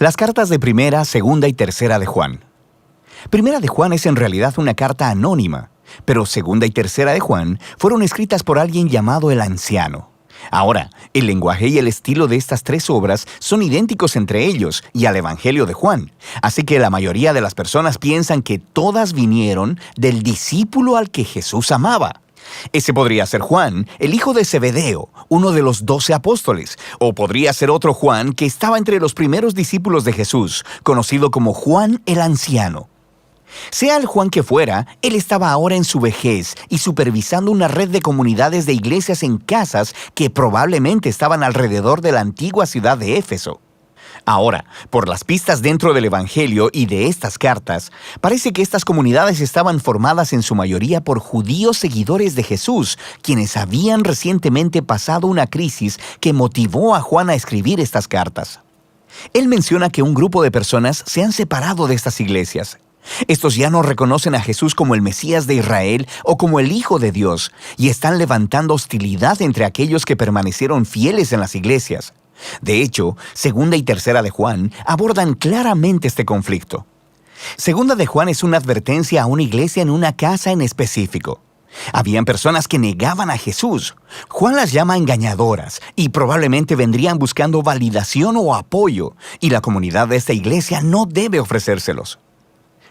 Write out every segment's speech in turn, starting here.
Las cartas de Primera, Segunda y Tercera de Juan. Primera de Juan es en realidad una carta anónima, pero Segunda y Tercera de Juan fueron escritas por alguien llamado el Anciano. Ahora, el lenguaje y el estilo de estas tres obras son idénticos entre ellos y al Evangelio de Juan, así que la mayoría de las personas piensan que todas vinieron del discípulo al que Jesús amaba. Ese podría ser Juan, el hijo de Zebedeo, uno de los 12 apóstoles, o podría ser otro Juan que estaba entre los primeros discípulos de Jesús, conocido como Juan el Anciano. Sea el Juan que fuera, él estaba ahora en su vejez y supervisando una red de comunidades de iglesias en casas que probablemente estaban alrededor de la antigua ciudad de Éfeso. Ahora, por las pistas dentro del Evangelio y de estas cartas, parece que estas comunidades estaban formadas en su mayoría por judíos seguidores de Jesús, quienes habían recientemente pasado una crisis que motivó a Juan a escribir estas cartas. Él menciona que un grupo de personas se han separado de estas iglesias. Estos ya no reconocen a Jesús como el Mesías de Israel o como el Hijo de Dios, y están levantando hostilidad entre aquellos que permanecieron fieles en las iglesias. De hecho, Segunda y Tercera de Juan abordan claramente este conflicto. Segunda de Juan es una advertencia a una iglesia en una casa en específico. Habían personas que negaban a Jesús. Juan las llama engañadoras y probablemente vendrían buscando validación o apoyo, y la comunidad de esta iglesia no debe ofrecérselos.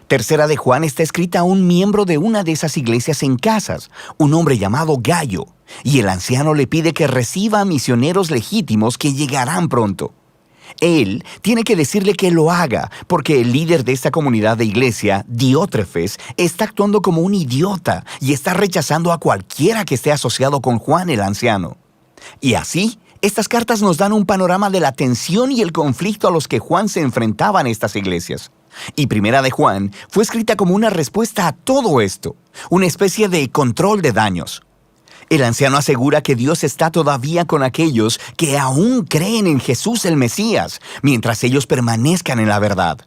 Tercera de Juan está escrita a un miembro de una de esas iglesias en casas, un hombre llamado Gayo, y el anciano le pide que reciba a misioneros legítimos que llegarán pronto. Él tiene que decirle que lo haga, porque el líder de esta comunidad de iglesia, Diótrefes, está actuando como un idiota y está rechazando a cualquiera que esté asociado con Juan el anciano. Y así, estas cartas nos dan un panorama de la tensión y el conflicto a los que Juan se enfrentaba en estas iglesias. Y Primera de Juan fue escrita como una respuesta a todo esto, una especie de control de daños. El anciano asegura que Dios está todavía con aquellos que aún creen en Jesús el Mesías, mientras ellos permanezcan en la verdad.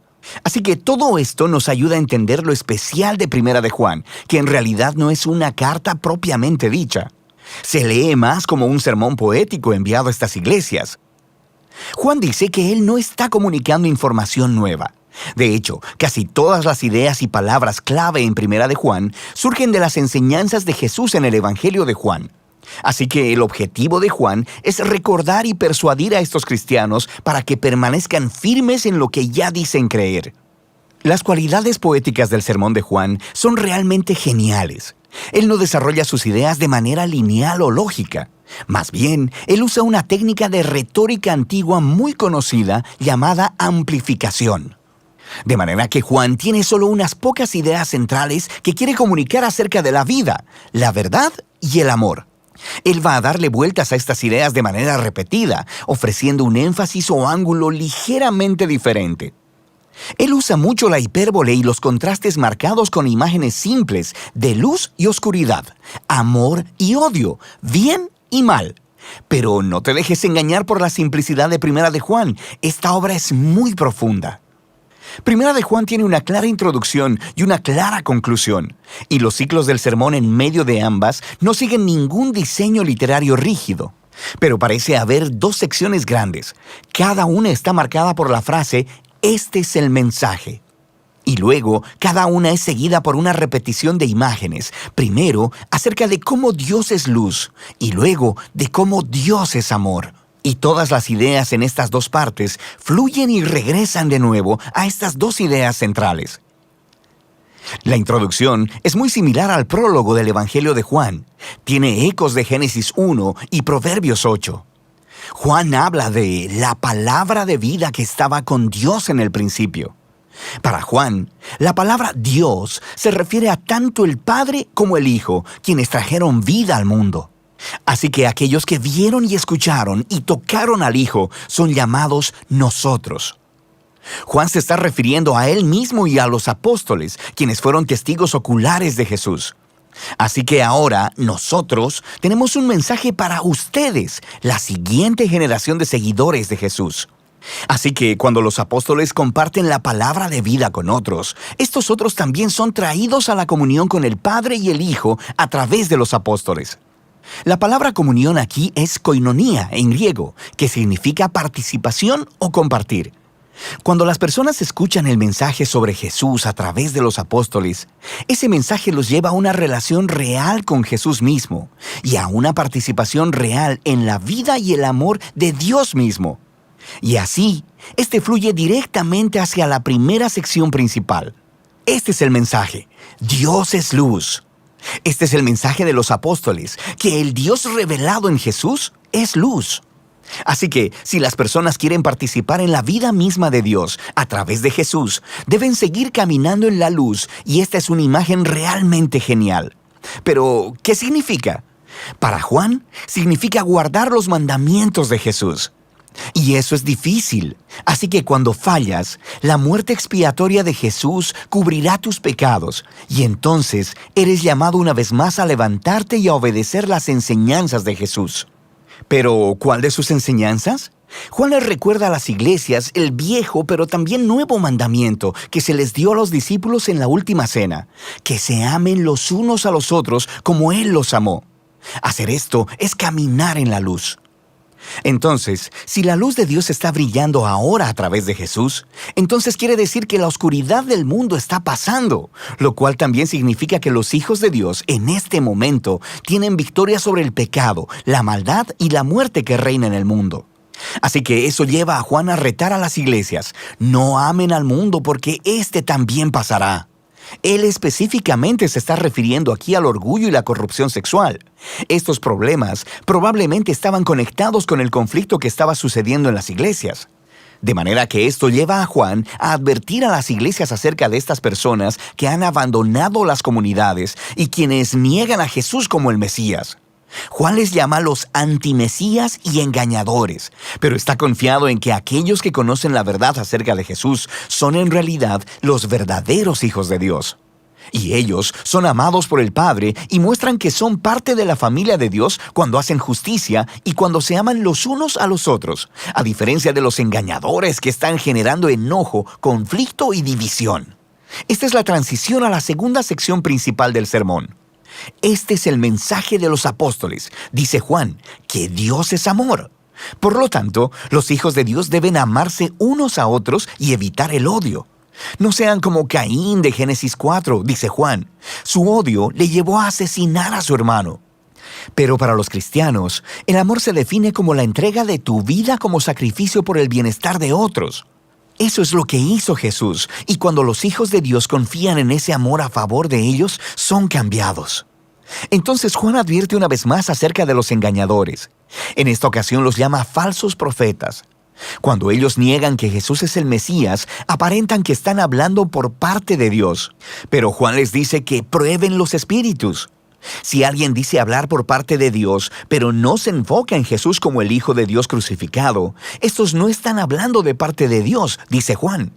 Así que todo esto nos ayuda a entender lo especial de Primera de Juan, que en realidad no es una carta propiamente dicha. Se lee más como un sermón poético enviado a estas iglesias. Juan dice que él no está comunicando información nueva. De hecho, casi todas las ideas y palabras clave en Primera de Juan surgen de las enseñanzas de Jesús en el Evangelio de Juan. Así que el objetivo de Juan es recordar y persuadir a estos cristianos para que permanezcan firmes en lo que ya dicen creer. Las cualidades poéticas del sermón de Juan son realmente geniales. Él no desarrolla sus ideas de manera lineal o lógica. Más bien, él usa una técnica de retórica antigua muy conocida llamada amplificación. De manera que Juan tiene solo unas pocas ideas centrales que quiere comunicar acerca de la vida, la verdad y el amor. Él va a darle vueltas a estas ideas de manera repetida, ofreciendo un énfasis o ángulo ligeramente diferente. Él usa mucho la hipérbole y los contrastes marcados con imágenes simples de luz y oscuridad, amor y odio, bien y mal. Pero no te dejes engañar por la simplicidad de Primera de Juan. Esta obra es muy profunda. Primera de Juan tiene una clara introducción y una clara conclusión, y los ciclos del sermón en medio de ambas no siguen ningún diseño literario rígido. Pero parece haber dos secciones grandes. Cada una está marcada por la frase «Este es el mensaje». Y luego, cada una es seguida por una repetición de imágenes, primero acerca de cómo Dios es luz, y luego de cómo Dios es amor. Y todas las ideas en estas dos partes fluyen y regresan de nuevo a estas dos ideas centrales. La introducción es muy similar al prólogo del Evangelio de Juan. Tiene ecos de Génesis 1 y Proverbios 8. Juan habla de la palabra de vida que estaba con Dios en el principio. Para Juan, la palabra Dios se refiere a tanto el Padre como el Hijo, quienes trajeron vida al mundo. Así que aquellos que vieron y escucharon y tocaron al Hijo son llamados nosotros. Juan se está refiriendo a él mismo y a los apóstoles, quienes fueron testigos oculares de Jesús. Así que ahora nosotros tenemos un mensaje para ustedes, la siguiente generación de seguidores de Jesús. Así que cuando los apóstoles comparten la palabra de vida con otros, estos otros también son traídos a la comunión con el Padre y el Hijo a través de los apóstoles. La palabra comunión aquí es koinonía en griego, que significa participación o compartir. Cuando las personas escuchan el mensaje sobre Jesús a través de los apóstoles, ese mensaje los lleva a una relación real con Jesús mismo y a una participación real en la vida y el amor de Dios mismo. Y así, este fluye directamente hacia la primera sección principal. Este es el mensaje: Dios es luz. Este es el mensaje de los apóstoles, que el Dios revelado en Jesús es luz. Así que, si las personas quieren participar en la vida misma de Dios a través de Jesús, deben seguir caminando en la luz, y esta es una imagen realmente genial. Pero, ¿qué significa? Para Juan, significa guardar los mandamientos de Jesús. Y eso es difícil. Así que cuando fallas, la muerte expiatoria de Jesús cubrirá tus pecados, y entonces eres llamado una vez más a levantarte y a obedecer las enseñanzas de Jesús. Pero, ¿cuál de sus enseñanzas? Juan les recuerda a las iglesias el viejo pero también nuevo mandamiento que se les dio a los discípulos en la última cena: que se amen los unos a los otros como Él los amó. Hacer esto es caminar en la luz. Entonces, si la luz de Dios está brillando ahora a través de Jesús, entonces quiere decir que la oscuridad del mundo está pasando, lo cual también significa que los hijos de Dios en este momento tienen victoria sobre el pecado, la maldad y la muerte que reina en el mundo. Así que eso lleva a Juan a retar a las iglesias: no amen al mundo, porque este también pasará. Él específicamente se está refiriendo aquí al orgullo y la corrupción sexual. Estos problemas probablemente estaban conectados con el conflicto que estaba sucediendo en las iglesias. De manera que esto lleva a Juan a advertir a las iglesias acerca de estas personas que han abandonado las comunidades y quienes niegan a Jesús como el Mesías. Juan les llama los antimesías y engañadores, pero está confiado en que aquellos que conocen la verdad acerca de Jesús son en realidad los verdaderos hijos de Dios. Y ellos son amados por el Padre y muestran que son parte de la familia de Dios cuando hacen justicia y cuando se aman los unos a los otros, a diferencia de los engañadores que están generando enojo, conflicto y división. Esta es la transición a la segunda sección principal del sermón. Este es el mensaje de los apóstoles. Dice Juan que Dios es amor. Por lo tanto, los hijos de Dios deben amarse unos a otros y evitar el odio. No sean como Caín de Génesis 4, dice Juan. Su odio le llevó a asesinar a su hermano. Pero para los cristianos, el amor se define como la entrega de tu vida como sacrificio por el bienestar de otros. Eso es lo que hizo Jesús, y cuando los hijos de Dios confían en ese amor a favor de ellos, son cambiados. Entonces Juan advierte una vez más acerca de los engañadores. En esta ocasión los llama falsos profetas. Cuando ellos niegan que Jesús es el Mesías, aparentan que están hablando por parte de Dios. Pero Juan les dice que prueben los espíritus. Si alguien dice hablar por parte de Dios, pero no se enfoca en Jesús como el Hijo de Dios crucificado, estos no están hablando de parte de Dios, dice Juan.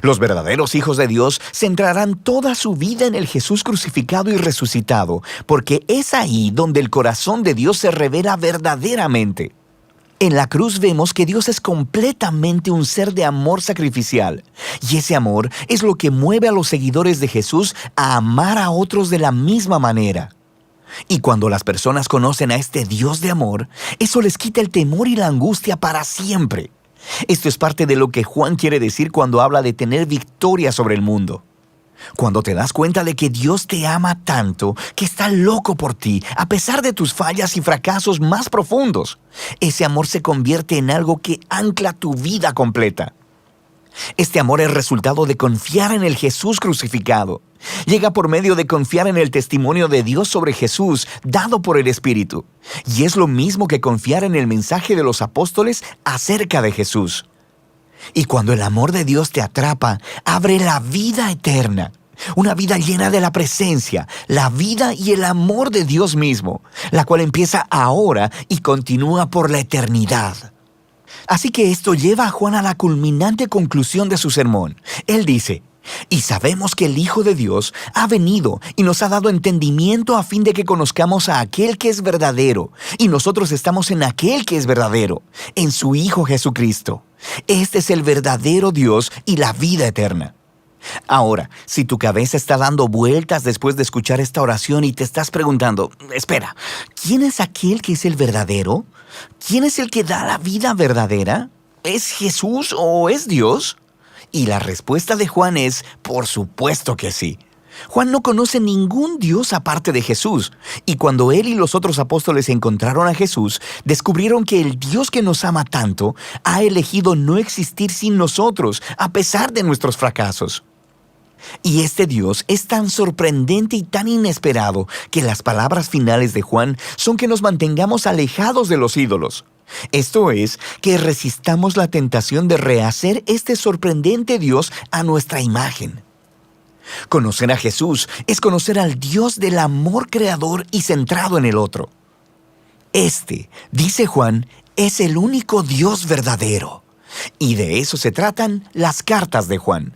Los verdaderos hijos de Dios centrarán toda su vida en el Jesús crucificado y resucitado, porque es ahí donde el corazón de Dios se revela verdaderamente. En la cruz vemos que Dios es completamente un ser de amor sacrificial, y ese amor es lo que mueve a los seguidores de Jesús a amar a otros de la misma manera. Y cuando las personas conocen a este Dios de amor, eso les quita el temor y la angustia para siempre. Esto es parte de lo que Juan quiere decir cuando habla de tener victoria sobre el mundo. Cuando te das cuenta de que Dios te ama tanto, que está loco por ti, a pesar de tus fallas y fracasos más profundos, ese amor se convierte en algo que ancla tu vida completa. Este amor es resultado de confiar en el Jesús crucificado. Llega por medio de confiar en el testimonio de Dios sobre Jesús, dado por el Espíritu. Y es lo mismo que confiar en el mensaje de los apóstoles acerca de Jesús. Y cuando el amor de Dios te atrapa, abre la vida eterna. Una vida llena de la presencia, la vida y el amor de Dios mismo, la cual empieza ahora y continúa por la eternidad. Así que esto lleva a Juan a la culminante conclusión de su sermón. Él dice: y sabemos que el Hijo de Dios ha venido y nos ha dado entendimiento a fin de que conozcamos a aquel que es verdadero, y nosotros estamos en aquel que es verdadero, en su Hijo Jesucristo. Este es el verdadero Dios y la vida eterna. Ahora, si tu cabeza está dando vueltas después de escuchar esta oración y te estás preguntando: espera, ¿quién es aquel que es el verdadero? ¿Quién es el que da la vida verdadera? ¿Es Jesús o es Dios? Y la respuesta de Juan es, por supuesto que sí. Juan no conoce ningún Dios aparte de Jesús, y cuando él y los otros apóstoles encontraron a Jesús, descubrieron que el Dios que nos ama tanto ha elegido no existir sin nosotros, a pesar de nuestros fracasos. Y este Dios es tan sorprendente y tan inesperado que las palabras finales de Juan son que nos mantengamos alejados de los ídolos. Esto es, que resistamos la tentación de rehacer este sorprendente Dios a nuestra imagen. Conocer a Jesús es conocer al Dios del amor creador y centrado en el otro. Este, dice Juan, es el único Dios verdadero. Y de eso se tratan las cartas de Juan.